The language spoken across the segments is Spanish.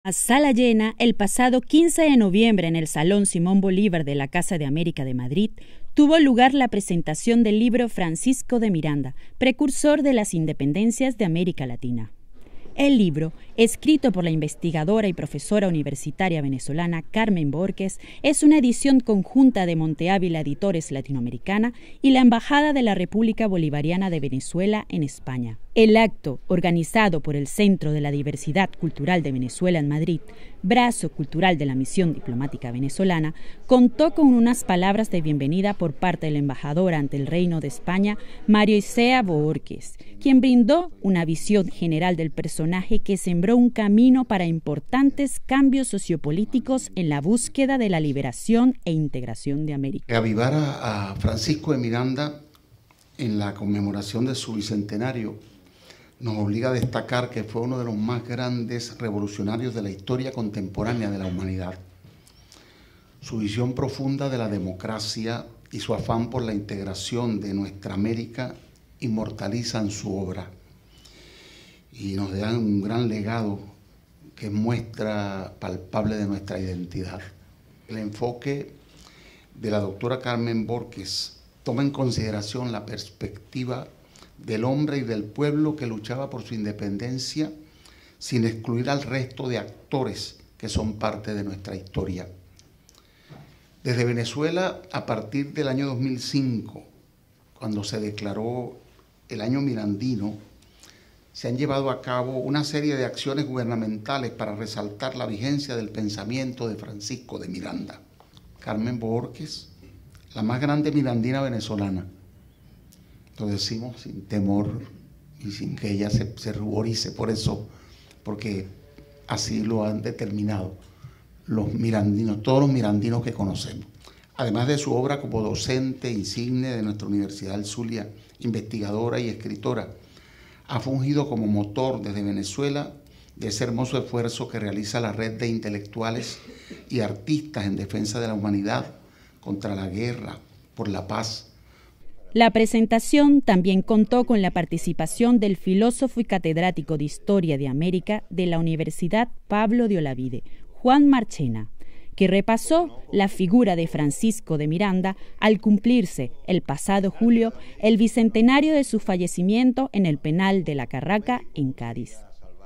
A sala llena, el pasado 15 de noviembre en el Salón Simón Bolívar de la Casa de América de Madrid, tuvo lugar la presentación del libro Francisco de Miranda, precursor de las independencias de América Latina. El libro, escrito por la investigadora y profesora universitaria venezolana Carmen Borges, es una edición conjunta de Monte Ávila Editores Latinoamericana y la Embajada de la República Bolivariana de Venezuela en España. El acto, organizado por el Centro de la Diversidad Cultural de Venezuela en Madrid, brazo cultural de la Misión Diplomática Venezolana, contó con unas palabras de bienvenida por parte de la embajadora ante el Reino de España, María Isea Borges, quien brindó una visión general del personaje que sembró un camino para importantes cambios sociopolíticos en la búsqueda de la liberación e integración de América. Avivar a Francisco de Miranda en la conmemoración de su bicentenario nos obliga a destacar que fue uno de los más grandes revolucionarios de la historia contemporánea de la humanidad. Su visión profunda de la democracia y su afán por la integración de nuestra América inmortalizan su obra y nos dan un gran legado que es muestra palpable de nuestra identidad. El enfoque de la doctora Carmen Borges toma en consideración la perspectiva del hombre y del pueblo que luchaba por su independencia sin excluir al resto de actores que son parte de nuestra historia. Desde Venezuela, a partir del año 2005, cuando se declaró el año mirandino, se han llevado a cabo una serie de acciones gubernamentales para resaltar la vigencia del pensamiento de Francisco de Miranda. Carmen Borges, la más grande mirandina venezolana. Lo decimos sin temor y sin que ella se ruborice por eso, porque así lo han determinado los mirandinos, todos los mirandinos que conocemos. Además de su obra como docente insigne de nuestra Universidad del Zulia, investigadora y escritora, ha fungido como motor desde Venezuela de ese hermoso esfuerzo que realiza la red de intelectuales y artistas en defensa de la humanidad, contra la guerra, por la paz. La presentación también contó con la participación del filósofo y catedrático de Historia de América de la Universidad Pablo de Olavide, Juan Marchena, que repasó la figura de Francisco de Miranda al cumplirse el pasado julio el bicentenario de su fallecimiento en el penal de La Carraca, en Cádiz.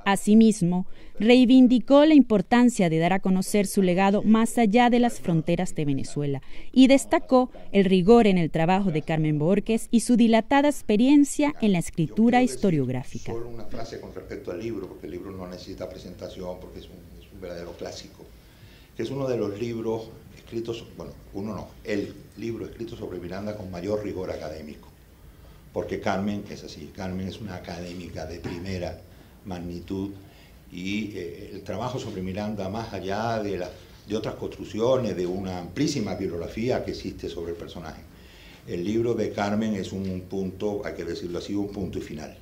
Asimismo, reivindicó la importancia de dar a conocer su legado más allá de las fronteras de Venezuela y destacó el rigor en el trabajo de Carmen Borges y su dilatada experiencia en la escritura historiográfica. Solo una frase con respecto al libro, porque el libro no necesita presentación, porque es un verdadero clásico, que es uno de los libros escritos, el libro escrito sobre Miranda con mayor rigor académico, porque Carmen es así, Carmen es una académica de primera magnitud y el trabajo sobre Miranda, más allá de otras construcciones, de una amplísima bibliografía que existe sobre el personaje. El libro de Carmen es un punto, hay que decirlo así, un punto y final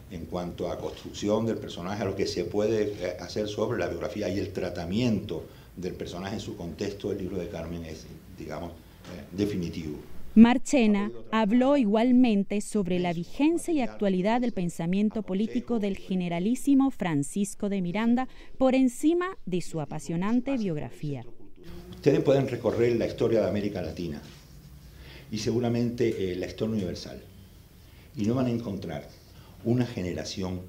en cuanto a construcción del personaje, a lo que se puede hacer sobre la biografía y el tratamiento del personaje en su contexto. El libro de Carmen es, digamos, definitivo. Marchena habló igualmente sobre la vigencia y actualidad del pensamiento político del generalísimo Francisco de Miranda por encima de su apasionante biografía. Ustedes pueden recorrer la historia de América Latina y seguramente la historia universal y no van a encontrar una generación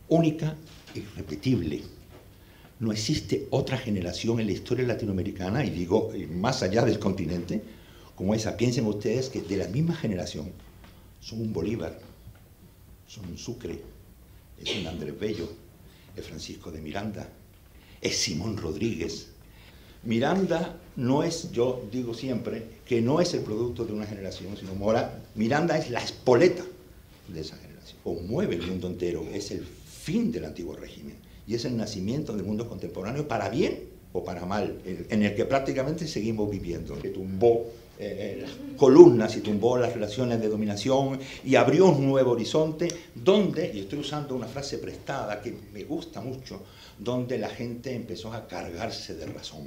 única e irrepetible. No existe otra generación en la historia latinoamericana, y digo más allá del continente, como esa. Piensen ustedes que de la misma generación son un Bolívar, son un Sucre, es un Andrés Bello, es Francisco de Miranda, es Simón Rodríguez. Miranda no es, yo digo siempre, que no es el producto de una generación, sino Miranda es la espoleta de esa generación. Conmueve el mundo entero, es el fin del antiguo régimen y es el nacimiento del mundo contemporáneo, para bien o para mal, en el que prácticamente seguimos viviendo. Que tumbó las columnas y tumbó las relaciones de dominación y abrió un nuevo horizonte donde, y estoy usando una frase prestada que me gusta mucho, donde la gente empezó a cargarse de razón.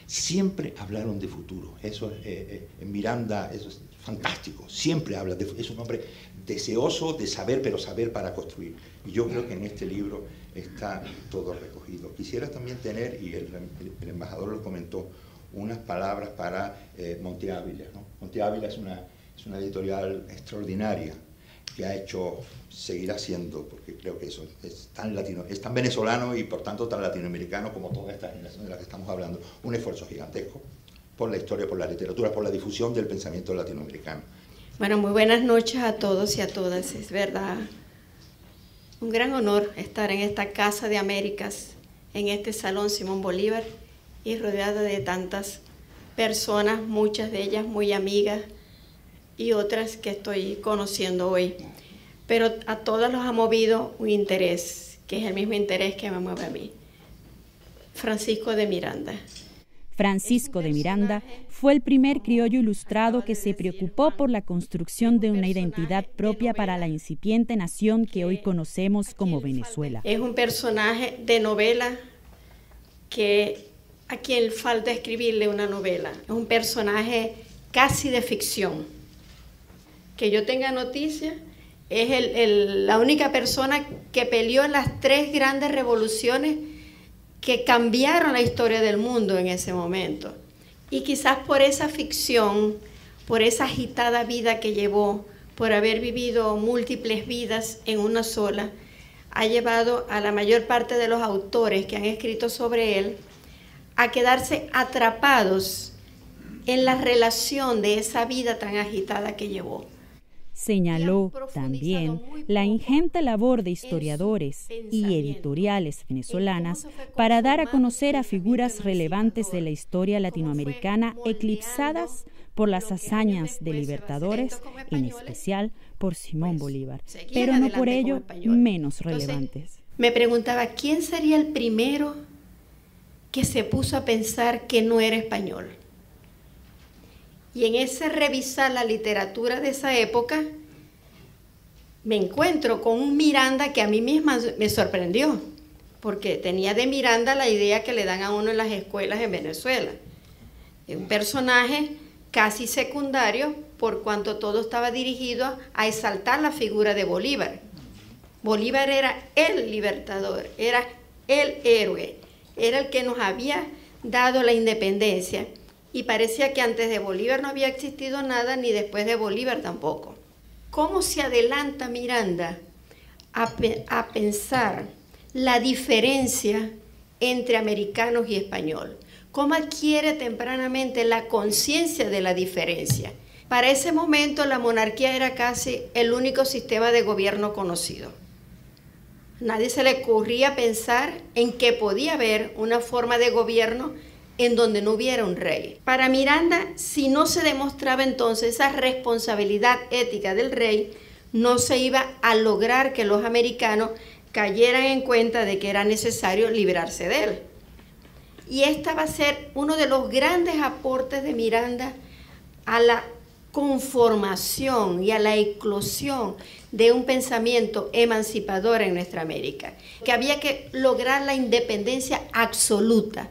Siempre hablaron de futuro. Eso en Miranda, eso es fantástico. Siempre habla es un hombre deseoso de saber, pero saber para construir. Y yo creo que en este libro está todo recogido. Quisiera también tener, y el embajador lo comentó, unas palabras para Monte Ávila, ¿no? Monte Ávila es una editorial extraordinaria que ha hecho, seguirá siendo, porque creo que eso es tan venezolano y por tanto tan latinoamericano como toda esta generación de la que estamos hablando, un esfuerzo gigantesco por la historia, por la literatura, por la difusión del pensamiento latinoamericano. Bueno, muy buenas noches a todos y a todas. Es verdad, un gran honor estar en esta Casa de Américas, en este Salón Simón Bolívar y rodeada de tantas personas, muchas de ellas muy amigas y otras que estoy conociendo hoy. Pero a todas los ha movido un interés, que es el mismo interés que me mueve a mí. Francisco de Miranda. Francisco de Miranda fue el primer criollo ilustrado que se preocupó por la construcción de una identidad propia para la incipiente nación que hoy conocemos como Venezuela. Es un personaje de novela a quien falta escribirle una novela. Es un personaje casi de ficción. Que yo tenga noticia, es la única persona que peleó en las 3 grandes revoluciones que cambiaron la historia del mundo en ese momento. Y quizás por esa ficción, por esa agitada vida que llevó, por haber vivido múltiples vidas en una sola, ha llevado a la mayor parte de los autores que han escrito sobre él a quedarse atrapados en la relación de esa vida tan agitada que llevó. Señaló también la ingente labor de historiadores y editoriales venezolanas para dar a conocer a figuras relevantes de la historia latinoamericana eclipsadas por las hazañas de libertadores, en especial por Simón Bolívar, pero no por ello menos relevantes. Me preguntaba, ¿quién sería el primero que se puso a pensar que no era español? Y en ese revisar la literatura de esa época, me encuentro con un Miranda que a mí misma me sorprendió, porque tenía de Miranda la idea que le dan a uno en las escuelas en Venezuela. Un personaje casi secundario, por cuanto todo estaba dirigido a exaltar la figura de Bolívar. Bolívar era el libertador, era el héroe, era el que nos había dado la independencia. Y parecía que antes de Bolívar no había existido nada, ni después de Bolívar tampoco. ¿Cómo se adelanta Miranda a pensar la diferencia entre americanos y español? ¿Cómo adquiere tempranamente la conciencia de la diferencia? Para ese momento la monarquía era casi el único sistema de gobierno conocido. Nadie se le ocurría pensar en que podía haber una forma de gobierno en donde no hubiera un rey. Para Miranda, si no se demostraba entonces esa responsabilidad ética del rey, no se iba a lograr que los americanos cayeran en cuenta de que era necesario librarse de él. Y esta va a ser uno de los grandes aportes de Miranda a la conformación y a la eclosión de un pensamiento emancipador en nuestra América, que había que lograr la independencia absoluta.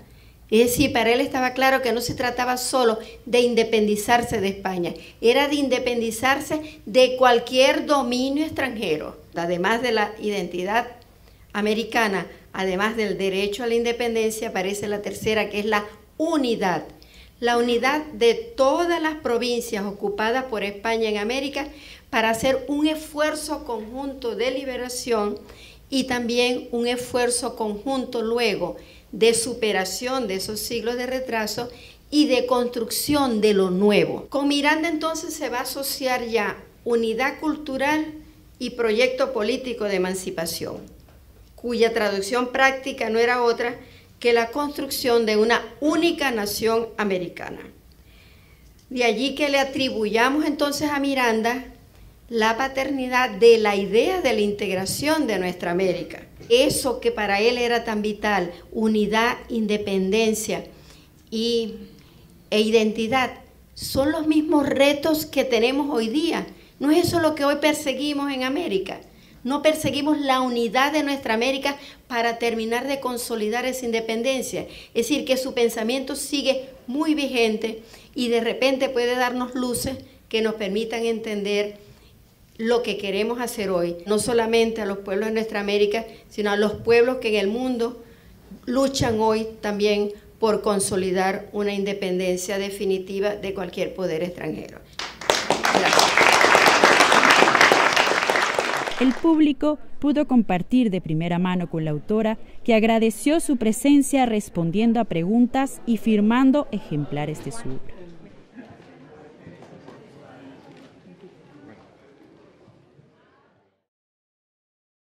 Es decir, para él estaba claro que no se trataba solo de independizarse de España, era de independizarse de cualquier dominio extranjero. Además de la identidad americana, además del derecho a la independencia, aparece la tercera, que es la unidad. La unidad de todas las provincias ocupadas por España en América para hacer un esfuerzo conjunto de liberación y también un esfuerzo conjunto luego de superación de esos siglos de retraso y de construcción de lo nuevo. Con Miranda entonces se va a asociar ya unidad cultural y proyecto político de emancipación, cuya traducción práctica no era otra que la construcción de una única nación americana. De allí que le atribuyamos entonces a Miranda la paternidad de la idea de la integración de nuestra América. Eso que para él era tan vital, unidad, independencia e identidad, son los mismos retos que tenemos hoy día. No es eso lo que hoy perseguimos en América. No perseguimos la unidad de nuestra América para terminar de consolidar esa independencia. Es decir, que su pensamiento sigue muy vigente y de repente puede darnos luces que nos permitan entender lo que queremos hacer hoy, no solamente a los pueblos de nuestra América, sino a los pueblos que en el mundo luchan hoy también por consolidar una independencia definitiva de cualquier poder extranjero. Gracias. El público pudo compartir de primera mano con la autora, que agradeció su presencia respondiendo a preguntas y firmando ejemplares de su obra.